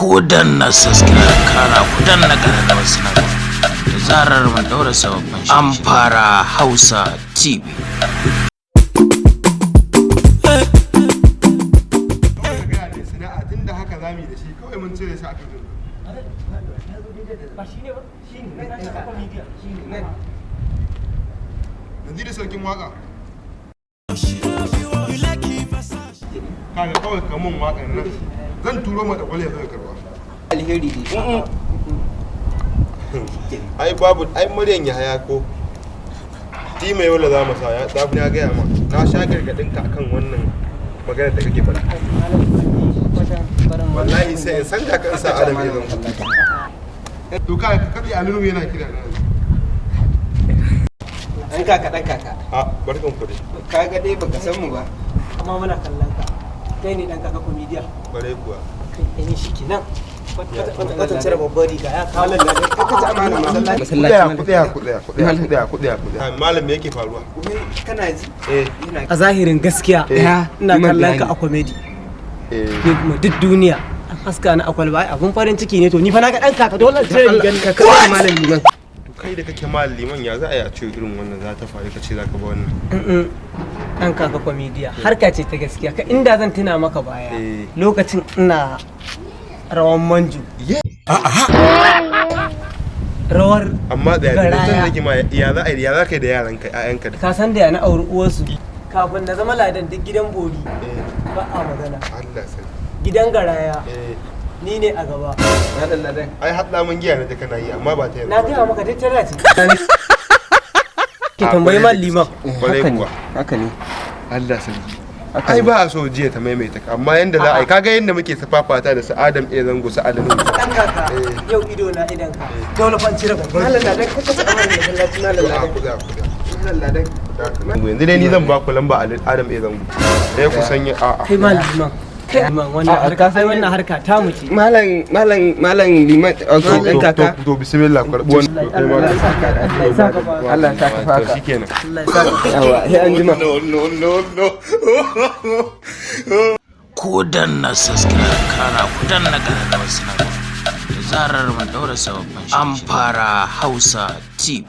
ku danna subscribe kara ku danna ƙararrawar sanarwa da zarar mun daura sababbin shi. An fara Hausa TV. Tunda haka zamu yi da shi kawai mun cire shi aka zo. Ba shine ba? Shine ne aka media shine ne. Yanzu da saukin waka. Kaga kawai ka mun wakan nan. Zan turo mata kwale zai karba. Alheri ne. Ai babu ai muryan ya haya ko. Ti mai wala za mu sa ya dafu ya ga ma. Na sha gargadin ka akan wannan magana da kake faɗa. Wallahi sai in san ka kansa Adam ya zan to kai ka kabi alunu yana kira na dan kaka a barkan ku dai kaga dai baka san mu ba amma muna kallon ka kai ne dan kaka comedian bare kuwa kai ne shikenan wata cire babbar riga ya kawo Allah da ka ta amana masallaci ku tsaya malam me yake faruwa kana ji a zahirin gaskiya ina kallon ka a comedy duk duniya an haska na akwal bai abun farin ciki ne to ni fa na ga dan kaka dole sai rigan ka kai malam liman to kai da kake malam liman ya za a yi a ce irin wannan za ta faru ka ce za ka ba wannan dan kaka comedian harka ce ta gaskiya ka inda zan tuna maka baya lokacin ina rawan manju rawar amma da yanzu nake ma ya za a yi ya za ka yi da yaranka ƴaƴanka da ka san da ya na auri uwarsu kafin na zama ladan duk gidan bori ba a magana Allah sai gidan garaya ni ne a gaba ladan ai hadda mun giya ne da kana yi amma ba ta yanzu na ga maka duk tana ce ke tambayi man liman haka ne Allah sai ai ba a so jiya ta maimaita amma yanda za a yi kaga yanda muke safafata da su Adam zango su Adam dan kaka yau ido na idan ka dole fan cire ba ladan ka ta amana da ladan yanzu dai ni zan ba ku lamba Adam zango sai ku sanya a kai mal liman kai liman wannan harka sai wannan harka ta mu ce malam liman okay dan kaka to bismillah karbo wannan Allah ya saka Allah ya saka to shikenan Allah ya saka yawa sai an jima no Ku danna subscribe kara ku danna ƙararrawar sanarwa da zarar mun daura sababbin shi. An fara Hausa TV.